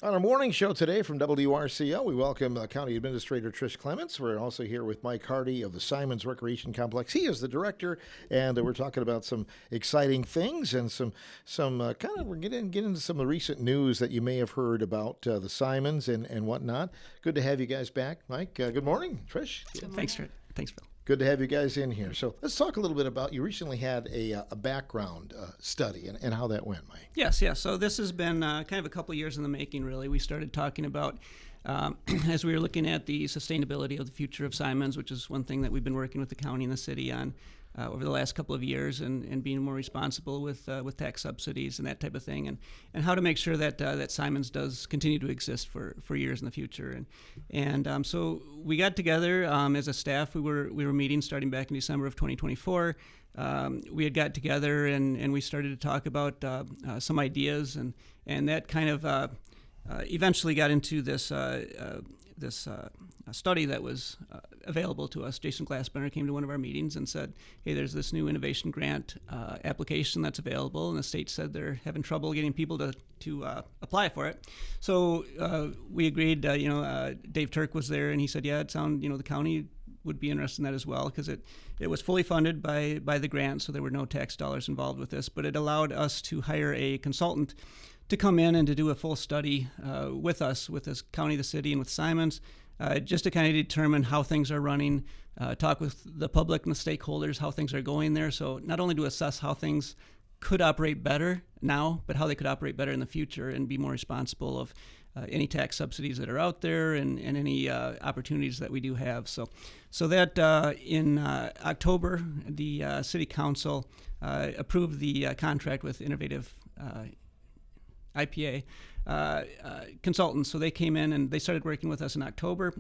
On our morning show today from WRCL, we welcome County Administrator Trish Clements. We're also here with Mike Hardy of the Symons Recreation Complex. He is the director, and we're talking about some exciting things and we're getting into some of the recent news that you may have heard about the Symons and whatnot. Good to have you guys back, Mike. Good morning, Trish. Thanks, Phil. Good to have you guys in here. So let's talk a little bit about, you recently had a background study and how that went, Mike. Yes. So this has been kind of a couple years in the making, really. We started talking about, as we were looking at the sustainability of the future of Symons, which is one thing that we've been working with the county and the city on over the last couple of years, and being more responsible with tax subsidies and that type of thing, and how to make sure that that Symons does continue to exist for years in the future. So we got together as a staff. We were meeting starting back in December of 2024. We had got together and we started to talk about some ideas, and that kind of eventually got into this study that was available to us. Jason Glassbender came to one of our meetings and said, hey, there's this new innovation grant application that's available, and the state said they're having trouble getting people to apply for it. So we agreed. Dave Turk was there, and he said, yeah, it sounded, the county would be interested in that as well, because it was fully funded by the grant, so there were no tax dollars involved with this, but it allowed us to hire a consultant to come in and to do a full study with us, with this county, the city, and with Symons, just to kind of determine how things are running, talk with the public and the stakeholders, how things are going there. So not only to assess how things could operate better now, but how they could operate better in the future and be more responsible of any tax subsidies that are out there and any opportunities that we do have. So that in October, the City Council approved the contract with Innovative IPA consultants. So they came in and they started working with us in October.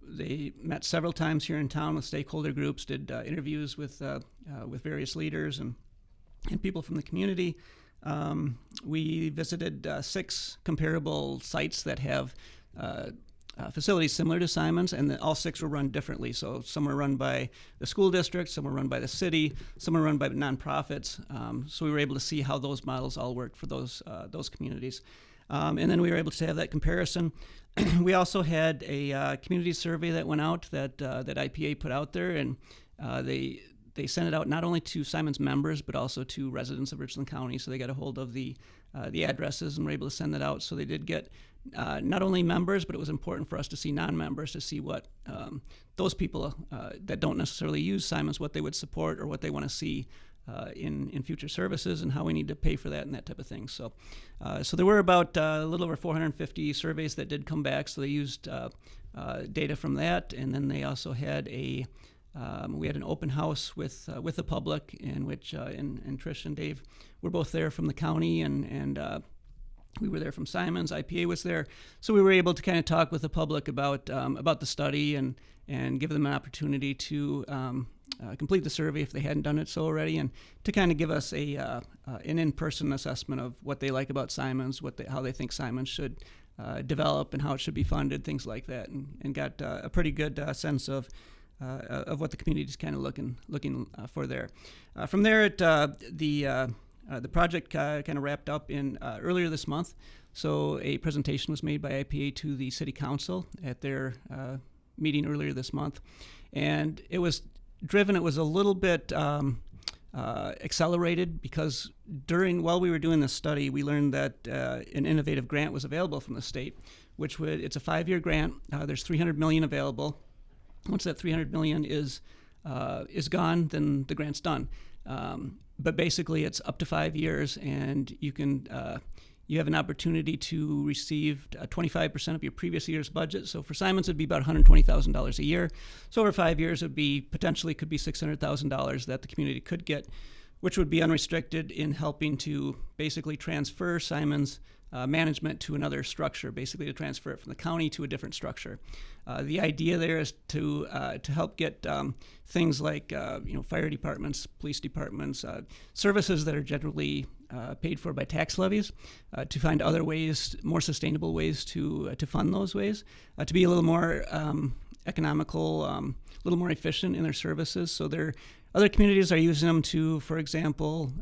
They met several times here in town with stakeholder groups, did interviews with various leaders and people from the community. We visited 6 comparable sites that have facilities similar to Symons, and all 6 were run differently. So some were run by the school district, some were run by the city, some were run by nonprofits. So we were able to see how those models all worked for those communities. And then we were able to have that comparison. We also had a community survey that went out that IPA put out there, and they sent it out not only to Symons members, but also to residents of Richland County. So they got a hold of the addresses and were able to send that out. So they did get not only members, but it was important for us to see non-members, to see what those people that don't necessarily use Symons, what they would support or what they want to see in future services, and how we need to pay for that and that type of thing. So there were about a little over 450 surveys that did come back. So they used data from that, and then they also had we had an open house with the public, in which and Trish and Dave were both there from the county, and we were there from Symons. IPA was there, so we were able to kind of talk with the public about the study and give them an opportunity to complete the survey if they hadn't done it so already, and to kind of give us an in-person assessment of what they like about Symons, how they think Symons should develop and how it should be funded, things like that, and got a pretty good sense of what the community is kind of looking for there. From there, the project kind of wrapped up in earlier this month. So a presentation was made by IPA to the City Council at their meeting earlier this month, and it was a little bit accelerated, because while we were doing this study, we learned that an innovative grant was available from the state, it's a 5-year grant. There's $300 million available. Once that $300 million is gone, then the grant's done. But basically, it's up to 5 years, and you have an opportunity to receive 25% of your previous year's budget. So for Symons, it'd be about $120,000 a year. So over 5 years, could be $600,000 that the community could get, which would be unrestricted in helping to basically transfer Symons management to another structure, basically to transfer it from the county to a different structure. The idea there is to help get things like fire departments, police departments, services that are generally paid for by tax levies, to find other ways, more sustainable ways to fund those ways, to be a little more economical, a little more efficient in their services. So other communities are using them to, for example,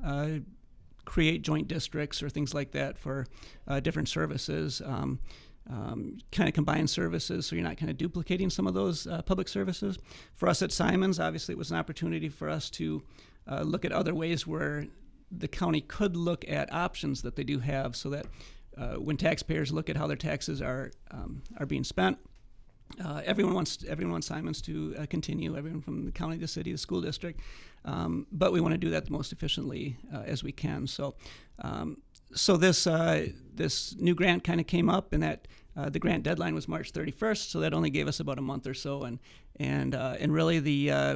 create joint districts or things like that for different services. Kind of combine services so you're not kind of duplicating some of those public services. For us at Symons, obviously it was an opportunity for us to look at other ways where the county could look at options that they do have, so that when taxpayers look at how their taxes are being spent, everyone wants Symons to continue, everyone from the county, the city, the school district, but we want to do that the most efficiently as we can. So this new grant kind of came up, and that the grant deadline was March 31st, so that only gave us about a month or so, and really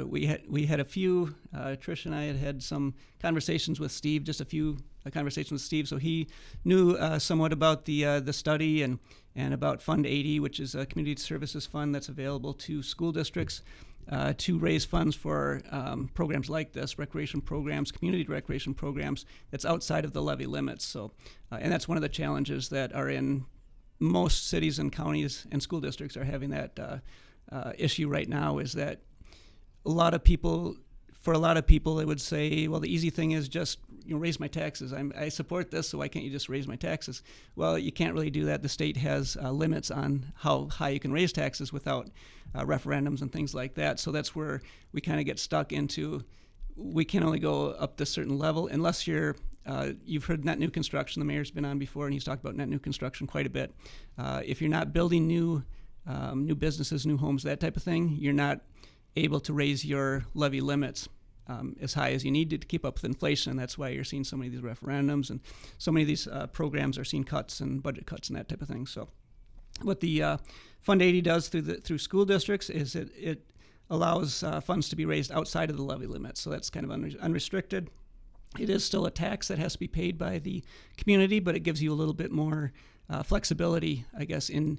we had a few. Trish and I had some conversations with Steve, just a few conversations with Steve, so he knew somewhat about the study and about Fund 80, which is a community services fund that's available to school districts to raise funds for programs like this, recreation programs, community recreation programs that's outside of the levy limits. So, and that's one of the challenges that are in most cities and counties and school districts are having that issue right now, is that a lot of people they would say, well, the easy thing is just raise my taxes. I support this, so why can't you just raise my taxes? Well, you can't really do that. The state has limits on how high you can raise taxes without referendums and things like that. So that's where we kind of get stuck into, we can only go up this certain level unless you've heard net new construction. The mayor's been on before, and he's talked about net new construction quite a bit. If you're not building new businesses, new homes, that type of thing, you're not able to raise your levy limits as high as you need to keep up with inflation. That's why you're seeing so many of these referendums, and so many of these programs are seeing cuts and budget cuts and that type of thing. So what the Fund 80 does through school districts is it allows funds to be raised outside of the levy limit. So that's kind of unrestricted. It is still a tax that has to be paid by the community, but it gives you a little bit more flexibility, I guess, in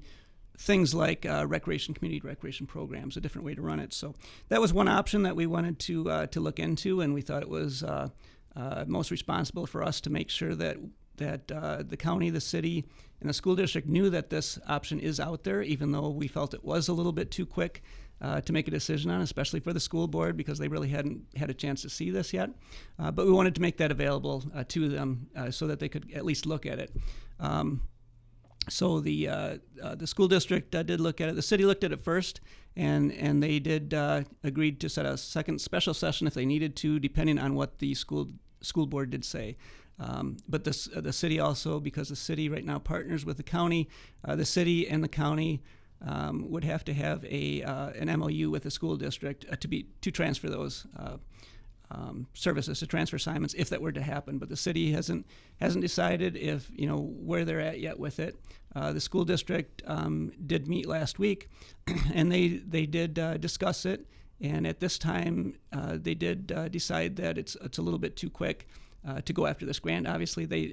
things like community recreation programs, a different way to run it. So that was one option that we wanted to look into, and we thought it was most responsible for us to make sure that the county, the city, and the school district knew that this option is out there, even though we felt it was a little bit too quick to make a decision on, especially for the school board, because they really hadn't had a chance to see this yet. But we wanted to make that available to them so that they could at least look at it. So the school district did look at it. The city looked at it first, and they did agreed to set a second special session if they needed to, depending on what the school board did say. But the city also, because the city right now partners with the county, the city and the county would have to have an MOU with the school district to transfer those services, to transfer Symons if that were to happen. But the city hasn't decided where they're at yet with it. The school district did meet last week, and they did discuss it. And at this time, they did decide that it's a little bit too quick to go after this grant. Obviously, they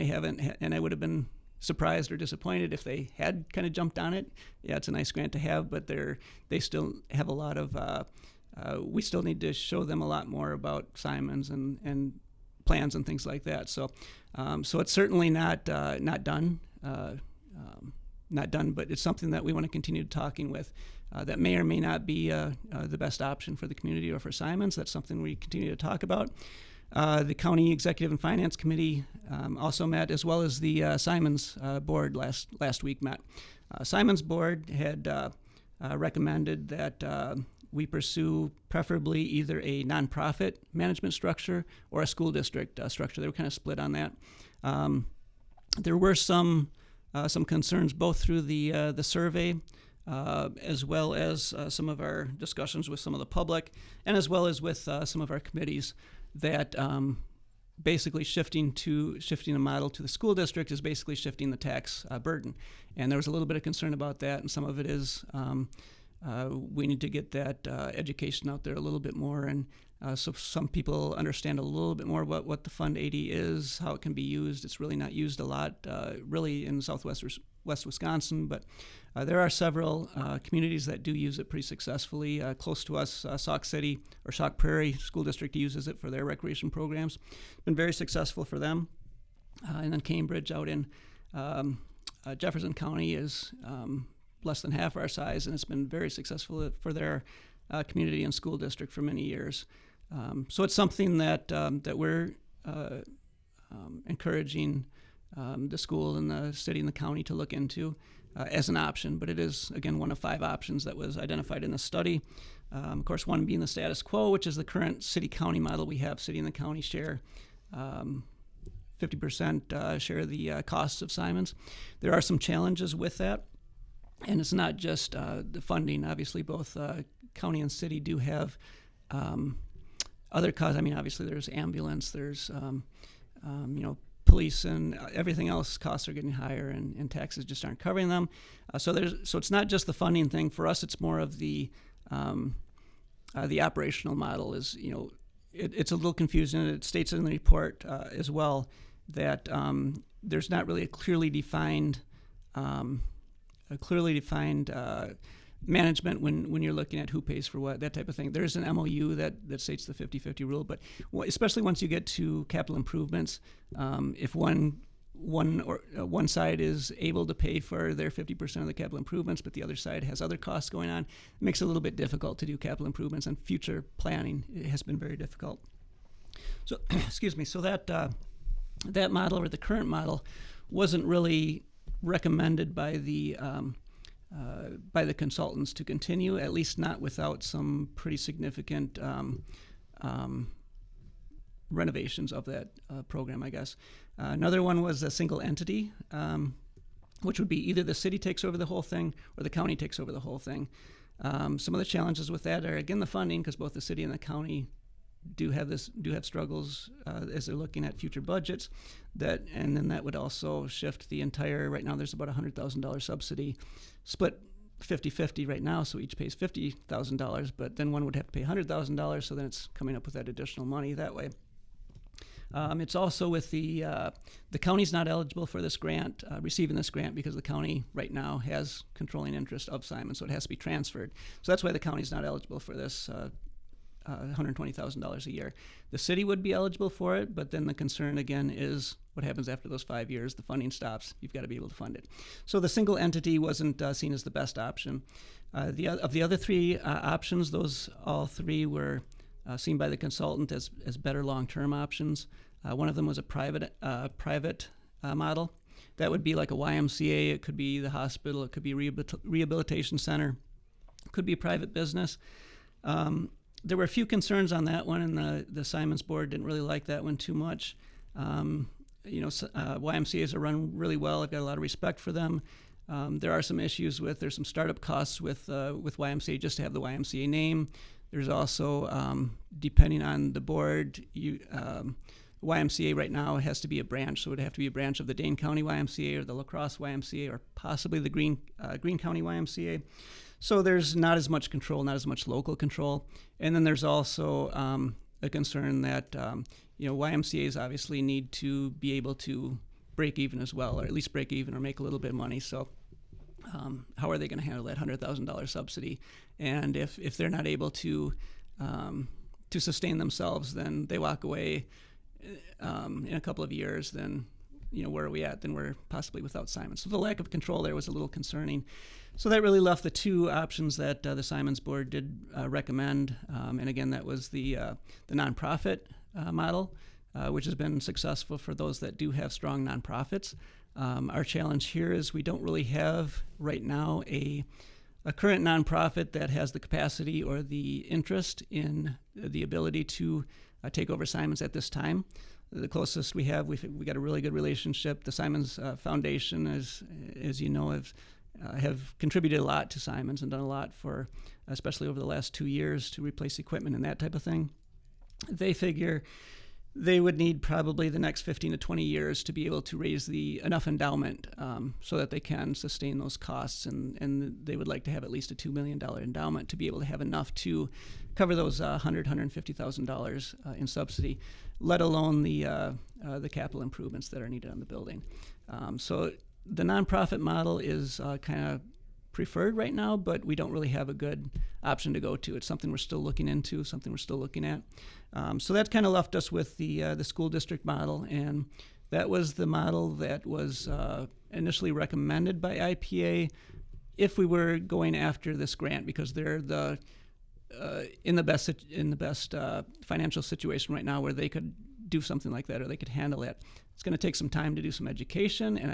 haven't, and I would have been surprised or disappointed if they had kind of jumped on it. Yeah, it's a nice grant to have, but they still have a lot of. We still need to show them a lot more about Symons and plans and things like that. So it's certainly not done, but it's something that we want to continue talking with. That may or may not be the best option for the community or for Symons. That's something we continue to talk about. The County Executive and Finance Committee also met, as well as the Symons board last week met. Symons board had recommended that we pursue preferably either a nonprofit management structure or a school district structure. They were kind of split on that. There were some concerns both through the survey, as well as some of our discussions with some of the public, and as well as with some of our committees, that basically shifting a model to the school district is basically shifting the tax burden. And there was a little bit of concern about that, and some of it is we need to get that education out there a little bit more, and so some people understand a little bit more about what the Fund 80 is, how it can be used. It's really not used a lot, really, in West Wisconsin, but there are several communities that do use it pretty successfully. Close to us, Sauk City or Sauk Prairie School District uses it for their recreation programs. Been very successful for them. And then Cambridge out in Jefferson County is less than half our size, and it's been very successful for their community and school district for many years. So it's something that we're encouraging the school and the city and the county to look into as an option. But it is, again, one of 5 options that was identified in the study. Of course, one being the status quo, which is the current city-county model we have. City and the county share 50% share the costs of Symons. There are some challenges with that. And it's not just the funding. Obviously, both county and city do have other costs. I mean, obviously, there's ambulance, there's police, and everything else. Costs are getting higher, and taxes just aren't covering them. So it's not just the funding thing. For us, it's more of the operational model. It's a little confusing. It states in the report as well that there's not really a clearly defined management when you're looking at who pays for what, that type of thing. There's an MOU that states the 50-50 rule, but especially once you get to capital improvements, if one side is able to pay for their 50% of the capital improvements, but the other side has other costs going on, it makes it a little bit difficult to do capital improvements, and future planning has been very difficult. So, excuse me. So that model, or the current model, wasn't really recommended by the consultants to continue, at least not without some pretty significant renovations of that program, I guess. Another one was a single entity, which would be either the city takes over the whole thing or the county takes over the whole thing. Some of the challenges with that are, again, the funding, because both the city and the county do have struggles as they're looking at future budgets. And then that would also shift the entire. Right now, there's about $100,000 subsidy, split 50-50 right now, so each pays $50,000. But then one would have to pay $100,000, so then it's coming up with that additional money that way. It's also with the county's not eligible for this grant, receiving this grant, because the county right now has controlling interest of Symons, so it has to be transferred. So that's why the county's not eligible for this. $120,000 a year. The city would be eligible for it, but then the concern again is what happens after those 5 years. The funding stops. You've got to be able to fund it. So the single entity wasn't seen as the best option. Of the other 3 options, all 3 were seen by the consultant as better long-term options. One of them was a private model. That would be like a YMCA. It could be the hospital. It could be a rehabilitation center. It could be a private business. There were a few concerns on that one, and the Symons board didn't really like that one too much. YMCAs are run really well. I've got a lot of respect for them. There are some issues there's some startup costs with YMCA just to have the YMCA name. There's also, depending on the board, YMCA right now has to be a branch, so it would have to be a branch of the Dane County YMCA or the La Crosse YMCA or possibly the Greene County YMCA. So there's not as much control, not as much local control. And then there's also a concern that YMCAs obviously need to be able to break even as well, or at least break even or make a little bit of money. So how are they going to handle that $100,000 subsidy? And if they're not able to sustain themselves, then they walk away in a couple of years, then where are we at? Then we're possibly without Symons. So the lack of control there was a little concerning. So that really left the 2 options that the Symons board did recommend. And again, that was the nonprofit model, which has been successful for those that do have strong nonprofits. Our challenge here is we don't really have right now a current nonprofit that has the capacity or the interest in the ability to take over Symons at this time. The closest we have, we got a really good relationship. The Symons Foundation, as you know, have contributed a lot to Symons and done a lot for, especially over the last 2 years, to replace equipment and that type of thing. They figure they would need probably the next 15 to 20 years to be able to raise enough endowment so that they can sustain those costs, and they would like to have at least a $2 million endowment to be able to have enough to cover those $150,000 in subsidy, let alone the capital improvements that are needed on the building. So the nonprofit model is kind of preferred right now, but we don't really have a good option to go to. It's something we're still looking into, something we're still looking at. So that kind of left us with the school district model, and that was the model that was initially recommended by IPA if we were going after this grant, because they're in the best financial situation right now where they could do something like that, or they could handle it. It's going to take some time to do some education, and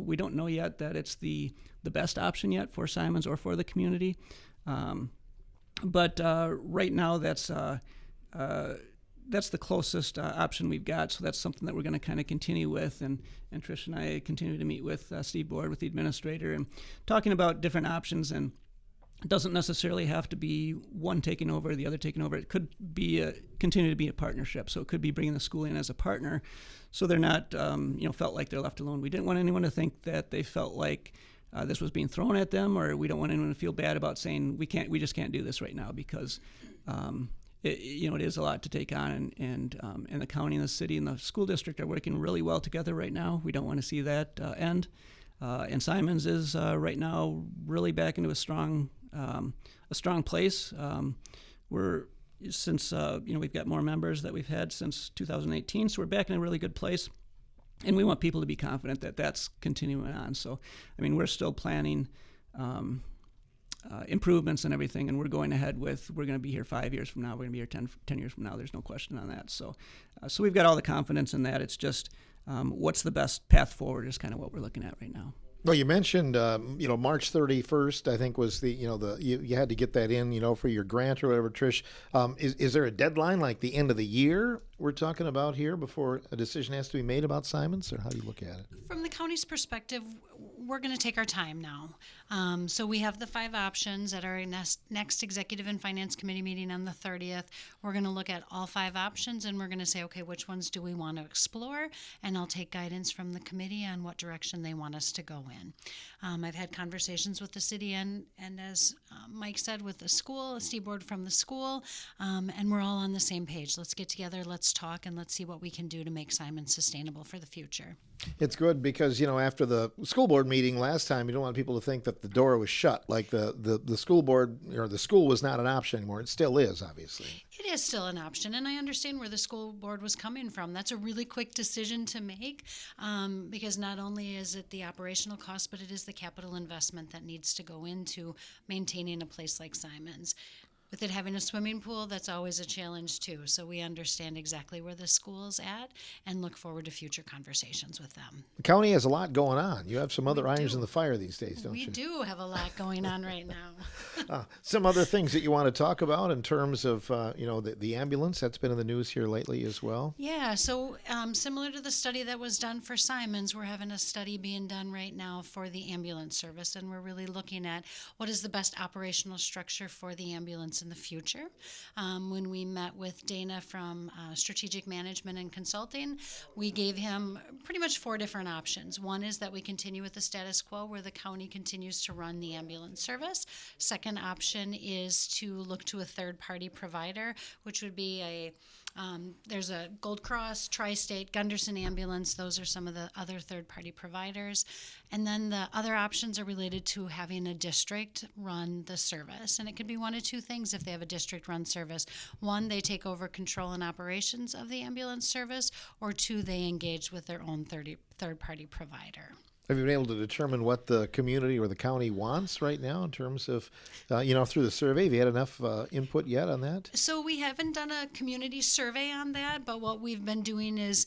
we don't know yet that it's the best option yet for Symons or for the community. But right now, that's the closest option we've got. So that's something that we're going to kind of continue with. And Trish and I continue to meet with Steve Board, with the administrator, and talking about different options. And it doesn't necessarily have to be one taking over, the other taking over. It could be continue to be a partnership. So it could be bringing the school in as a partner, so they're not felt like they're left alone. We didn't want anyone to think that they felt like this was being thrown at them, or we don't want anyone to feel bad about saying we just can't do this right now, because it is a lot to take on, and the county and the city and the school district are working really well together right now. We don't want to see that end. And Symons is right now really back into a strong place. We've got more members that we've had since 2018, so we're back in a really good place. And we want people to be confident that that's continuing on. So, we're still planning improvements and everything, and we're going ahead with, we're going to be here 5 years from now, we're going to be here 10 years from now. There's no question on that. So we've got all the confidence in that. It's just what's the best path forward is kind of what we're looking at right now. Well, you mentioned, March 31st, I think was you had to get that in, for your grant or whatever, Trish. Is there a deadline, like the end of the year we're talking about here, before a decision has to be made about Symons, or how do you look at it? From the county's perspective, we're going to take our time now. So we have the 5 options at our next Executive and Finance Committee meeting on the 30th. We're going to look at all 5 options, and we're going to say, okay, which ones do we want to explore? And I'll take guidance from the committee on what direction they want us to go in. I've had conversations with the city and as Mike said, with the school, Steve Board from the school, and we're all on the same page. Let's get together, let's talk, and let's see what we can do to make Symons sustainable for the future. It's good because, after the school board meeting last time, you don't want people to think that the door was shut, like the school board or the school was not an option anymore. It still is, obviously. It is still an option, and I understand where the school board was coming from. That's a really quick decision to make, because not only is it the operational cost, but it is the capital investment that needs to go into maintaining a place like Symons. With it having a swimming pool, that's always a challenge too. So we understand exactly where the school's at and look forward to future conversations with them. The county has a lot going on. You have some other irons in the fire these days, don't you? We do have a lot going on right now. Some other things that you want to talk about in terms of, the ambulance that's been in the news here lately as well? Yeah, so similar to the study that was done for Symons, we're having a study being done right now for the ambulance service, and we're really looking at what is the best operational structure for the ambulance in the future. When we met with Dana from Strategic Management and Consulting, we gave him pretty much 4 different options. One is that we continue with the status quo, where the county continues to run the ambulance service. Second option is to look to a third-party provider, which would be there's a Gold Cross, Tri-State, Gunderson Ambulance. Those are some of the other third-party providers. And then the other options are related to having a district run the service. And it could be one of 2 things if they have a district-run service. 1, they take over control and operations of the ambulance service, or 2, they engage with their own third-party provider. Have you been able to determine what the community or the county wants right now in terms of, through the survey? Have you had enough input yet on that? So we haven't done a community survey on that, but what we've been doing is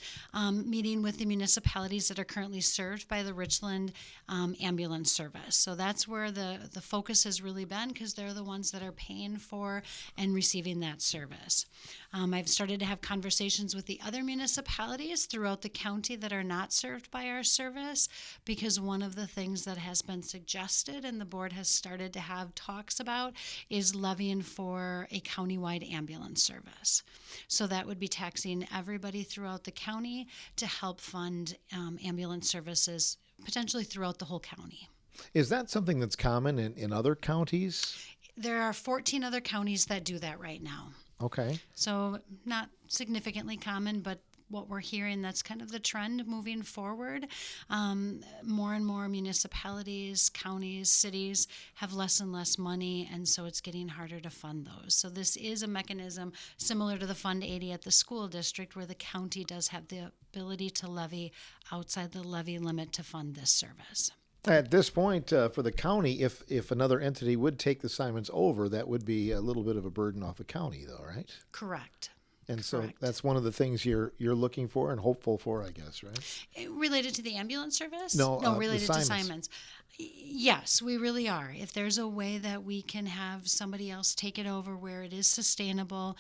meeting with the municipalities that are currently served by the Richland ambulance service. So that's where the focus has really been, because they're the ones that are paying for and receiving that service. I've started to have conversations with the other municipalities throughout the county that are not served by our service, because one of the things that has been suggested and the board has started to have talks about is levying for a countywide ambulance service. So that would be taxing everybody throughout the county to help fund ambulance services potentially throughout the whole county. Is that something that's common in other counties? There are 14 other counties that do that right now. Okay. So not significantly common, but what we're hearing, that's kind of the trend moving forward. More and more municipalities, counties, cities have less and less money, and so it's getting harder to fund those. So this is a mechanism similar to the Fund 80 at the school district, where the county does have the ability to levy outside the levy limit to fund this service. At this point, for the county, if another entity would take the Symons over, that would be a little bit of a burden off the county, though, right? Correct. And so Correct. that's one of the things you're looking for and hopeful for, I guess, right? Related to the ambulance service? No, the related to Symons. Symons. Yes, we really are. If there's a way that we can have somebody else take it over where it is sustainable,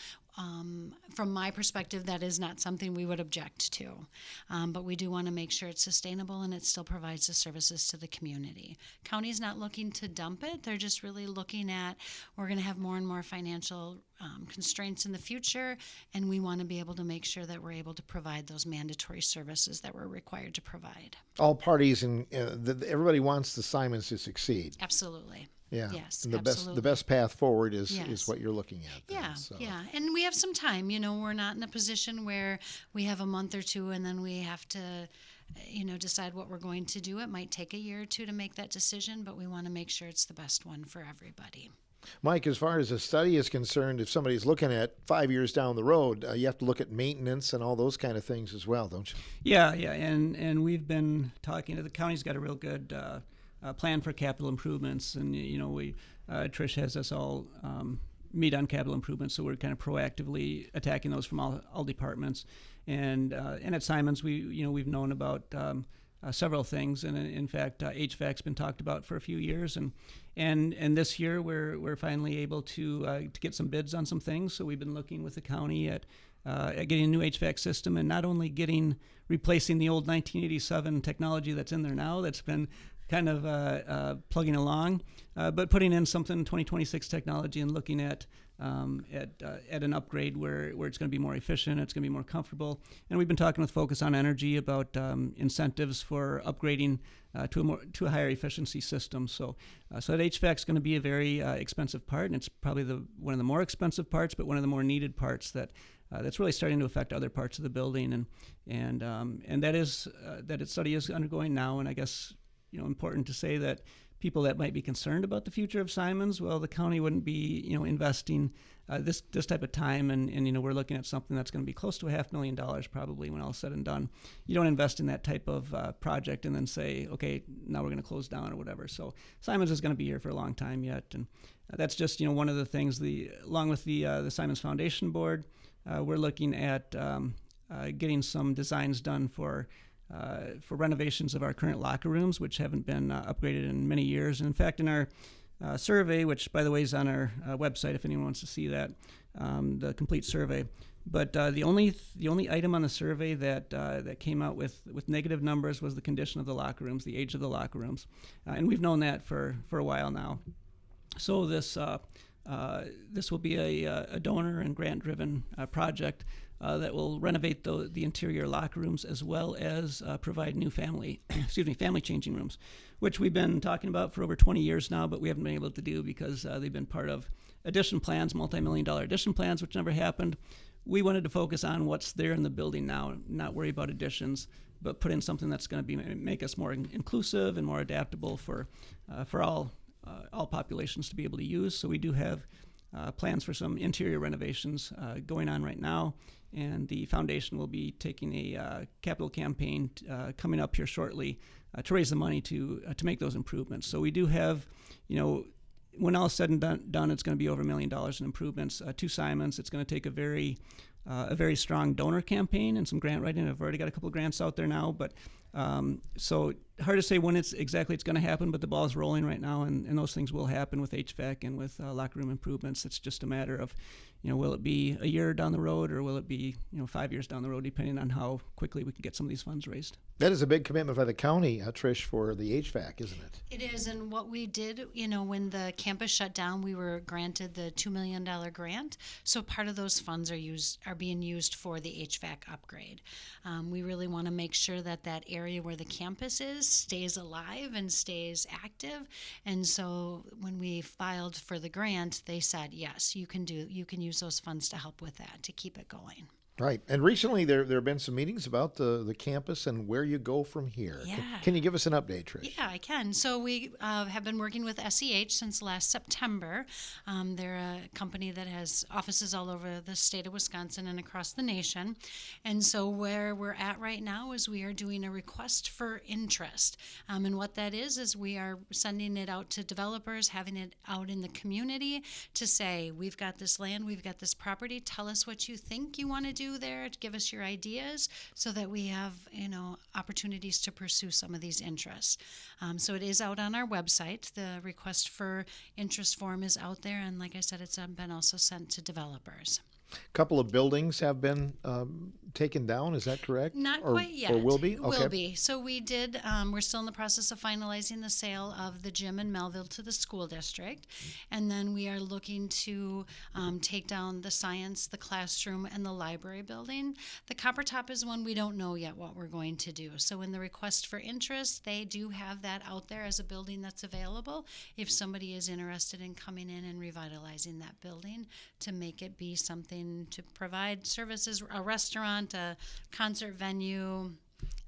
from my perspective, that is not something we would object to. But we do want to make sure it's sustainable and it still provides the services to the community. County's not looking to dump it. They're just really looking at, we're going to have more and more financial constraints in the future, and we want to be able to make sure that we're able to provide those mandatory services that we're required to provide. All parties and everybody wants the Symons to succeed. Absolutely. Yeah. Yes, And the absolutely. best path forward is Yes. what you're looking at. Then, Yeah, so. yeah. And we have some time. We're not in a position where we have a month or two and then we have to, decide what we're going to do. It might take a year or two to make that decision, but we want to make sure it's the best one for everybody. Mike, as far as the study is concerned, if somebody's looking at 5 years down the road, you have to look at maintenance and all those kind of things as well, don't you? Yeah, and we've been talking to the county's got a real good plan for capital improvements, and we Trish has us all meet on capital improvements, so we're kind of proactively attacking those from all departments, and at Symons we've known about several things, and in fact HVAC's been talked about for a few years, and this year we're finally able to get some bids on some things. So we've been looking with the county at getting a new HVAC system, and not only replacing the old 1987 technology that's in there now that's been kind of plugging along, but putting in something 2026 technology and looking at an upgrade where it's going to be more efficient, it's going to be more comfortable. And we've been talking with Focus on Energy about incentives for upgrading to a higher efficiency system. So that HVAC is going to be a very expensive part, and it's probably one of the more expensive parts, but one of the more needed parts that's really starting to affect other parts of the building. And that study is undergoing now. And I guess important to say that people that might be concerned about the future of Symons, well, the county wouldn't be, investing this type of time, and we're looking at something that's going to be close to $500,000 probably when all said and done. You don't invest in that type of project and then say, okay, now we're going to close down or whatever. So Symons is going to be here for a long time yet, and that's just one of the things. Along with the Symons Foundation Board, we're looking at getting some designs done for renovations of our current locker rooms, which haven't been upgraded in many years. And in fact, in our survey, which by the way is on our website if anyone wants to see that, the complete survey. But the only item on the survey that came out with negative numbers was the condition of the locker rooms, the age of the locker rooms, and we've known that for a while now. So this will be a donor and grant-driven project that will renovate the interior locker rooms, as well as provide new family changing rooms, which we've been talking about for over 20 years now, but we haven't been able to do because they've been part of addition plans, multi-million-dollar addition plans, which never happened. We wanted to focus on what's there in the building now, not worry about additions, but put in something that's going to make us more inclusive and more adaptable for all populations to be able to use. So we do have plans for some interior renovations going on right now, and the foundation will be taking a capital campaign coming up here shortly to raise the money to make those improvements. So we do have, when all is said and done, it's going to be over $1 million in improvements to Symons. It's going to take a very strong donor campaign and some grant writing. I've already got a couple of grants out there now, but so hard to say when it's going to happen, but the ball is rolling right now, and those things will happen with HVAC and with locker room improvements. It's just a matter of, will it be a year down the road, or will it be 5 years down the road, depending on how quickly we can get some of these funds raised. That is a big commitment by the county, Trish, for the HVAC, isn't it? It is, and what we did, when the campus shut down, we were granted the $2 million grant. So part of those funds are being used for the HVAC upgrade. We really want to make sure that area where the campus is stays alive and stays active. And so when we filed for the grant, they said, yes, you can use those funds to help with that, to keep it going. Right. And recently there have been some meetings about the campus and where you go from here. Yeah. Can you give us an update, Trish? Yeah, I can. So we have been working with SEH since last September. They're a company that has offices all over the state of Wisconsin and across the nation. And so where we're at right now is we are doing a request for interest. And what that is we are sending it out to developers, having it out in the community to say, we've got this land, we've got this property, tell us what you think you want to do there, to give us your ideas so that we have, opportunities to pursue some of these interests. So it is out on our website. The request for interest form is out there, and like I said, it's been also sent to developers. A couple of buildings have been taken down. Is that correct? Not or, quite yet. Or will be? Will be. So we did, we're still in the process of finalizing the sale of the gym in Melville to the school district. And then we are looking to take down the science, the classroom, and the library building. The Copper Top is one we don't know yet what we're going to do. So in the request for interest, they do have that out there as a building that's available if somebody is interested in coming in and revitalizing that building to make it be something to provide services, a restaurant, a concert venue.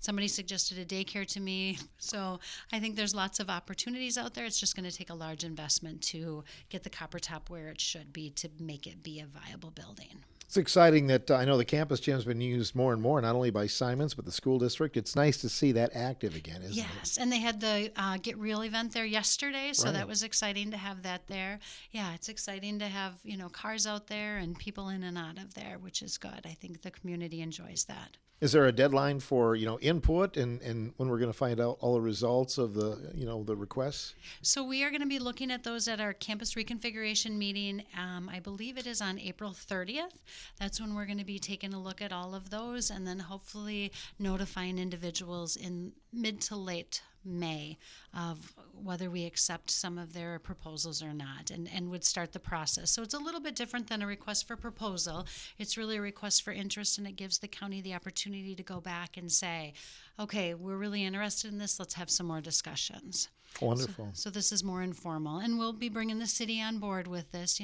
Somebody suggested a daycare to me. So I think there's lots of opportunities out there. It's just going to take a large investment to get the Copper Top where it should be to make it be a viable building. It's exciting that I know the campus gym's been used more and more, not only by Symons, but the school district. It's nice to see that active again, isn't it? Yes, and they had the Get Real event there yesterday, so Right. that was exciting to have that there. Yeah, it's exciting to have, cars out there and people in and out of there, which is good. I think the community enjoys that. Is there a deadline for, input and when we're going to find out all the results of the, the requests? So we are going to be looking at those at our campus reconfiguration meeting. I believe it is on April 30th. That's when we're going to be taking a look at all of those and then hopefully notifying individuals in mid to late May of whether we accept some of their proposals or not and would start the process. So it's a little bit different than a request for proposal. It's really a request for interest, and it gives the county the opportunity to go back and say, okay, we're really interested in this. Let's have some more discussions. Wonderful. So this is more informal, and we'll be bringing the city on board with this.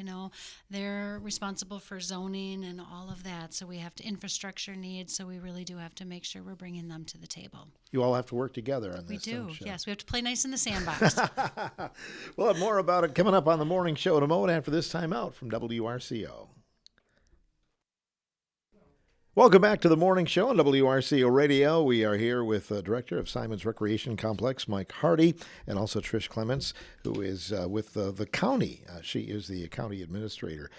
They're responsible for zoning and all of that, so we have infrastructure needs, so we really do have to make sure we're bringing them to the table. You all have to work together on this. We do, don't you? yes. We have to play nice in the sandbox. We'll have more about it coming up on the morning show in a moment after this time out from WRCO. Welcome back to the morning show on WRCO Radio. We are here with Director of Symons Recreation Complex, Mike Hardy, and also Trish Clements, who is with the county. She is the county administrator.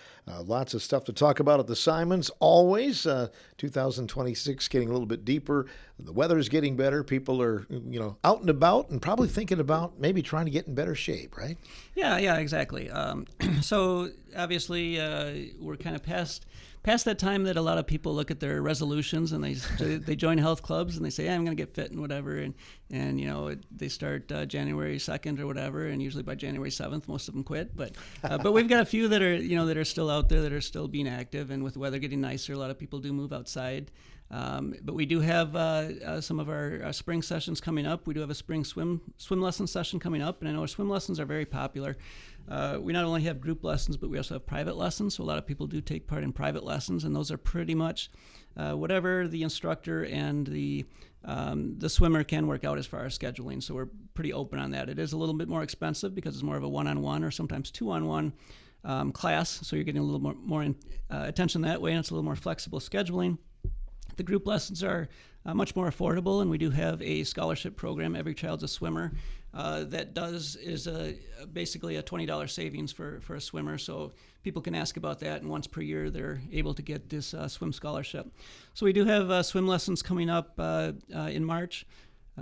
Lots of stuff to talk about at the Symons, always. 2026 getting a little bit deeper. The weather's getting better. People are, out and about and probably thinking about maybe trying to get in better shape, right? Yeah, exactly. So obviously we're kind of past that time that a lot of people look at their resolutions and they join health clubs and they say, I'm going to get fit and whatever, and they start January 2nd or whatever, and usually by January 7th most of them quit. But we've got a few that are still out there, that are still being active, and with the weather getting nicer, a lot of people do move outside. But we do have some of our spring sessions coming up. We do have a spring swim lesson session coming up, and I know our swim lessons are very popular. We not only have group lessons, but we also have private lessons. So a lot of people do take part in private lessons, and those are pretty much whatever the instructor and the swimmer can work out as far as scheduling. So we're pretty open on that. It is a little bit more expensive because it's more of a one-on-one or sometimes two-on-one class. So you're getting a little more attention that way, and it's a little more flexible scheduling. The group lessons are much more affordable, and we do have a scholarship program. Every Child's a Swimmer that is basically a $20 savings for a swimmer. So people can ask about that, and once per year they're able to get this swim scholarship. So we do have swim lessons coming up in March.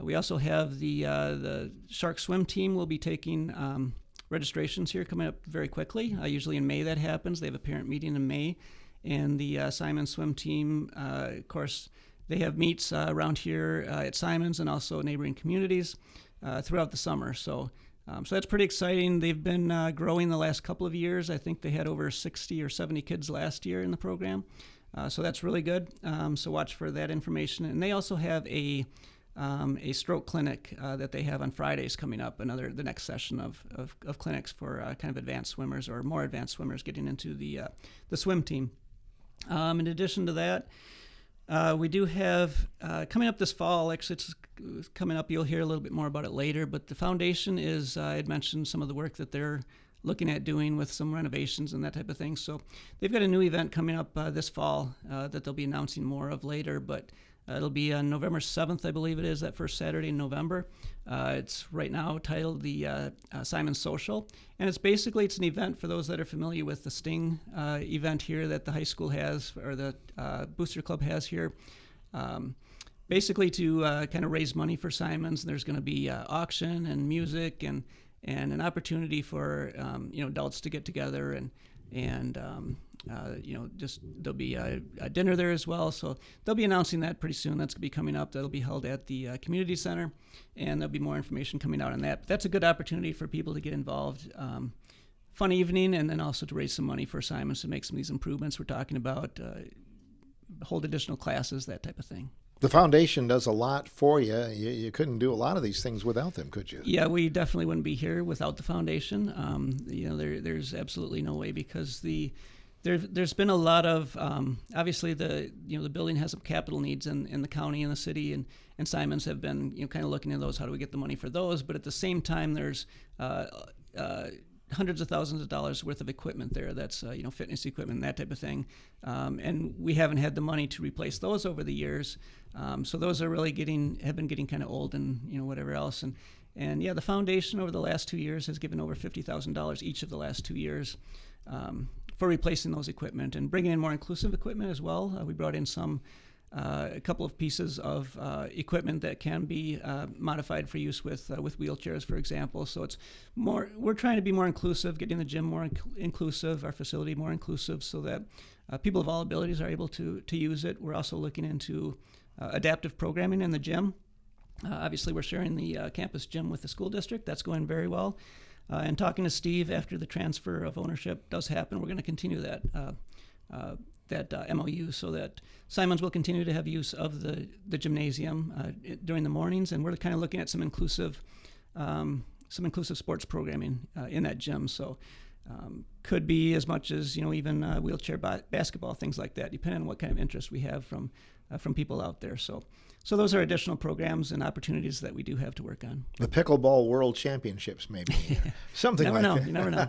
We also have the Shark Swim team will be taking registrations here coming up very quickly. Usually in May that happens. They have a parent meeting in May. And the Symons swim team, of course, they have meets around here at Symons and also neighboring communities throughout the summer. So that's pretty exciting. They've been growing the last couple of years. I think they had over 60 or 70 kids last year in the program. So that's really good. So watch for that information. And they also have a stroke clinic that they have on Fridays coming up, the next session of clinics for kind of advanced swimmers or more advanced swimmers getting into the swim team. In addition to that, we do have coming up this fall. Actually, it's coming up. You'll hear a little bit more about it later. But the foundation is, I had mentioned some of the work that they're looking at doing with some renovations and that type of thing. So they've got a new event coming up this fall that they'll be announcing more of later. But it'll be on November 7th, I believe it is, that first Saturday in November. It's right now titled the Symons Social. And it's an event for those that are familiar with the Sting event here that the high school has, or the Booster Club has here. Basically to kind of raise money for Symons. There's going to be auction and music and an opportunity for adults to get together and just there'll be a dinner there as well. So they'll be announcing that pretty soon. That's going to be coming up. That'll be held at the community center, and there'll be more information coming out on that. But that's a good opportunity for people to get involved. Fun evening, and then also to raise some money for Symons to make some of these improvements we're talking about, hold additional classes, that type of thing. The foundation does a lot for you. You couldn't do a lot of these things without them, could you? Yeah, we definitely wouldn't be here without the foundation. There's absolutely no way, because there's been a lot of obviously the building has some capital needs in the county and the city, and Symons have been kind of looking at those. How do we get the money for those? But at the same time, there's hundreds of thousands of dollars worth of equipment there. That's fitness equipment, that type of thing, and we haven't had the money to replace those over the years. So those are really have been getting kind of old, and whatever else. And the foundation over the last 2 years has given over $50,000 each of the last 2 years for replacing those equipment and bringing in more inclusive equipment as well. We brought in a couple of pieces of equipment that can be modified for use with wheelchairs, for example. So it's more. We're trying to be more inclusive, getting the gym more inclusive, our facility more inclusive, so that people of all abilities are able to use it. We're also looking into adaptive programming in the gym. Obviously, we're sharing the campus gym with the school district. That's going very well. And talking to Steve after the transfer of ownership does happen, we're going to continue that MOU so that Symons will continue to have use of the gymnasium during the mornings, and we're kind of looking at some inclusive sports programming in that gym. So could be as much as even wheelchair basketball, things like that, depending on what kind of interest we have from people out there. So those are additional programs and opportunities that we do have to work on. The Pickleball World Championships, maybe. Something never like know. that. You never know.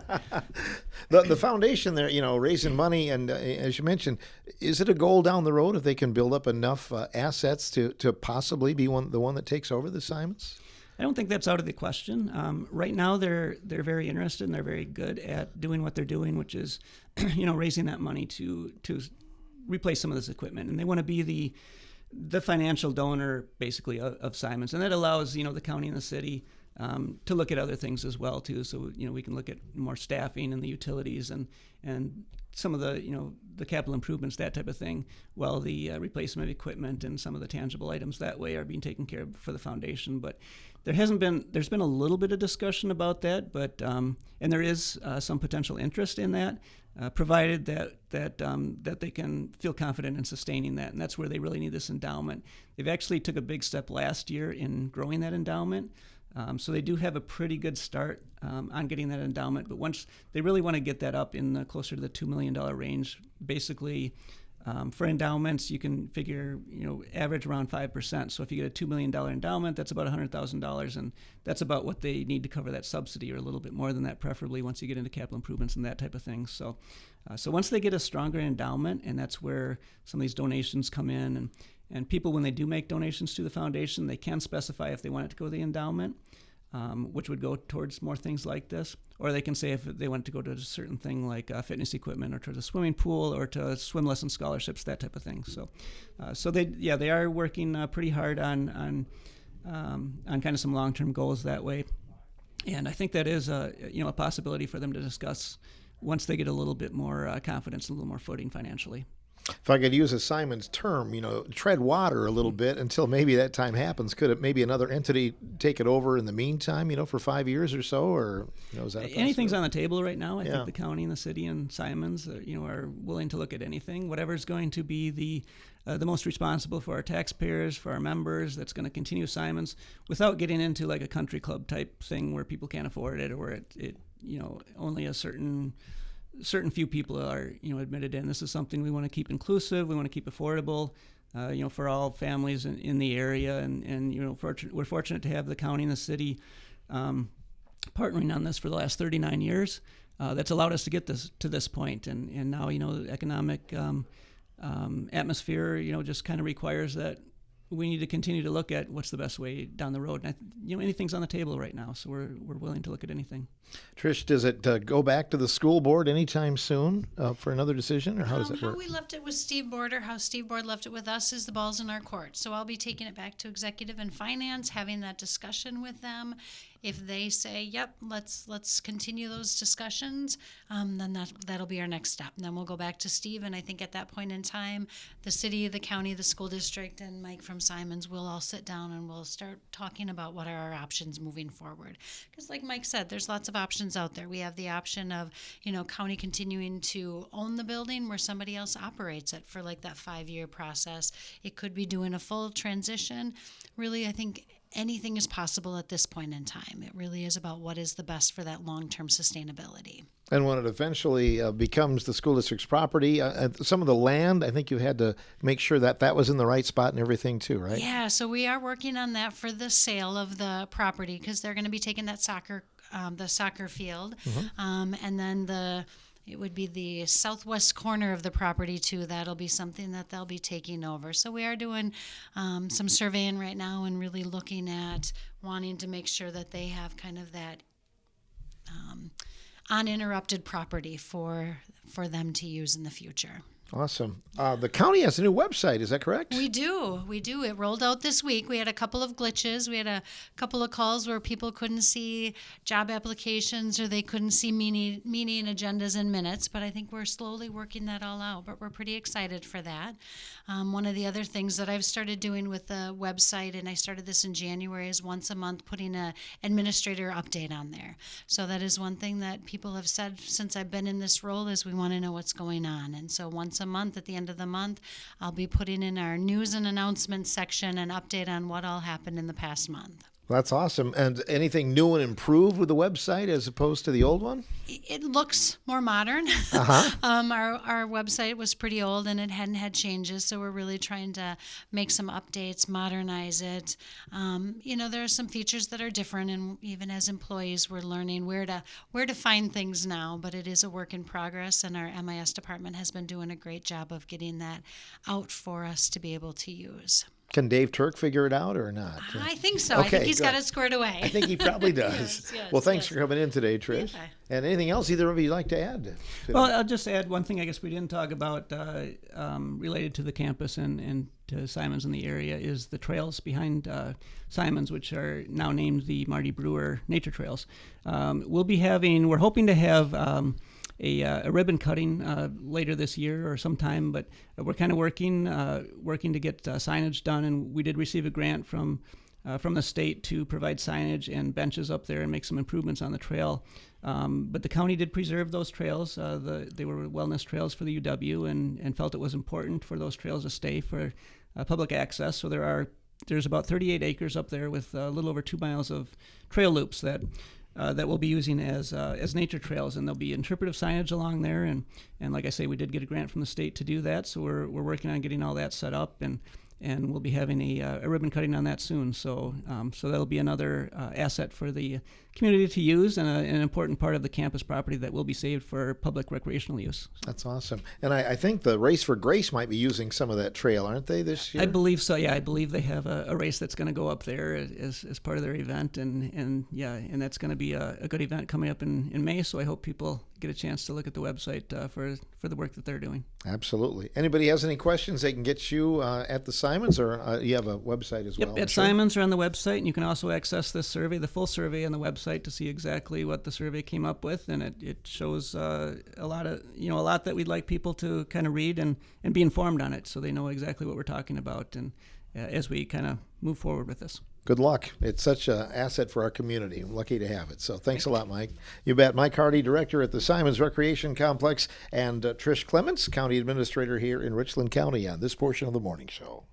The foundation there, raising money, and as you mentioned, is it a goal down the road if they can build up enough assets to possibly be the one that takes over the Symons? I don't think that's out of the question. Right now, they're very interested and they're very good at doing what they're doing, which is, raising that money to replace some of this equipment, and they want to be the financial donor basically of Symons, and that allows the county and the city to look at other things as well too. So we can look at more staffing and the utilities and some of the capital improvements, that type of thing, while the replacement of equipment and some of the tangible items that way are being taken care of for the foundation. But there's been a little bit of discussion about that, but and there is some potential interest in that, provided that they can feel confident in sustaining that, and that's where they really need this endowment. They've actually took a big step last year in growing that endowment. So they do have a pretty good start on getting that endowment, but once they really want to get that up in closer to the $2 million range, basically for endowments, you can figure, average around 5%. So if you get a $2 million endowment, that's about $100,000, and that's about what they need to cover that subsidy, or a little bit more than that, preferably once you get into capital improvements and that type of thing. So once they get a stronger endowment, and that's where some of these donations come in, and people, when they do make donations to the foundation, they can specify if they want it to go to the endowment, which would go towards more things like this, or they can say if they want to go to a certain thing like fitness equipment, or to the swimming pool, or to swim lesson scholarships, that type of thing. So they are working pretty hard on kind of some long-term goals that way, and I think that is a possibility for them to discuss once they get a little bit more confidence and a little more footing financially. If I could use a Symons term, tread water a little bit until maybe that time happens. Could it maybe another entity take it over in the meantime, for 5 years or so, or is that anything's on the table right now? I think the county and the city and Symons, are willing to look at anything, whatever's going to be the most responsible for our taxpayers, for our members, that's going to continue Symons without getting into like a country club type thing where people can't afford it, or it only a certain certain few people are admitted in. This is something we want to keep inclusive. We want to keep affordable. For all families in the area, and we're fortunate to have the county and the city partnering on this for the last 39 years. That's allowed us to get this to this point, and now the economic atmosphere just kind of requires that we need to continue to look at what's the best way down the road. And anything's on the table right now, so we're willing to look at anything. Trish, does it go back to the school board anytime soon for another decision, or how does it work? How we left it with Steve Board, or how Steve Board left it with us, is the ball's in our court. So I'll be taking it back to executive and finance, having that discussion with them. If they say, "Yep, let's continue those discussions," then that'll be our next step. And then we'll go back to Steve, and I think at that point in time, the city, the county, the school district, and Mike from Symons will all sit down and we'll start talking about what are our options moving forward. Because, like Mike said, there's lots of options out there. We have the option of county continuing to own the building where somebody else operates it for like that 5-year process. It could be doing a full transition. Really, I think anything is possible at this point in time. It really is about what is the best for that long-term sustainability. And when it eventually becomes the school district's property, some of the land, I think you had to make sure that was in the right spot and everything too, right? Yeah, so we are working on that for the sale of the property, because they're going to be taking that soccer field, and then it would be the southwest corner of the property too. That'll be something that they'll be taking over. So we are doing some surveying right now and really looking at wanting to make sure that they have kind of that uninterrupted property for them to use in the future. Awesome. The county has a new website, is that correct? We do. It rolled out this week. We had a couple of glitches. We had a couple of calls where people couldn't see job applications, or they couldn't see meeting agendas and minutes, but I think we're slowly working that all out, but we're pretty excited for that. One of the other things that I've started doing with the website, and I started this in January, is once a month putting an administrator update on there. So that is one thing that people have said since I've been in this role, is we want to know what's going on. And so once a month, at the end of the month, I'll be putting in our news and announcements section an update on what all happened in the past month. That's awesome. And anything new and improved with the website as opposed to the old one? It looks more modern. Our website was pretty old and it hadn't had changes, so we're really trying to make some updates, modernize it. There are some features that are different, and even as employees, we're learning where to find things now. But it is a work in progress, and our MIS department has been doing a great job of getting that out for us to be able to use. Can Dave Turk figure it out or not? I think so. Okay, I think he's good. got it squared away. I think he probably does. Yes, well, thanks for coming in today, Trish. Yeah. And anything else either of you like to add? Well, I'll just add one thing I guess we didn't talk about related to the campus and to Symons in the area is the trails behind Symons, which are now named the Marty Brewer Nature Trails. We're hoping to have a ribbon cutting later this year or sometime, but we're kind of working to get signage done, and we did receive a grant from the state to provide signage and benches up there and make some improvements on the trail. But the county did preserve those trails. They were wellness trails for the UW, and felt it was important for those trails to stay for public access. So there's about 38 acres up there with a little over 2 miles of trail loops that we'll be using as nature trails, and there'll be interpretive signage along there. And like I say, we did get a grant from the state to do that, so we're working on getting all that set up, and we'll be having a ribbon cutting on that soon. So that'll be another asset for the community to use, and an important part of the campus property that will be saved for public recreational use. That's awesome. And I think the Race for Grace might be using some of that trail, aren't they, this year? I believe so. Yeah, I believe they have a race that's going to go up there as part of their event, and that's going to be a good event coming up in May. So I hope people get a chance to look at the website for the work that they're doing. Absolutely. Anybody has any questions, they can get you at the Symons, or you have a website as well? Yep, at Symons or on the website, and you can also access this survey, the full survey, on the website to see exactly what the survey came up with, and it shows a lot that we'd like people to kind of read and be informed on it, so they know exactly what we're talking about, and as we kind of move forward with this. Good luck. It's such an asset for our community. I'm lucky to have it. So thanks a lot, Mike. You bet. Mike Hardy, Director at the Symons Recreation Complex, and Trish Clements, County Administrator here in Richland County on this portion of the Morning Show.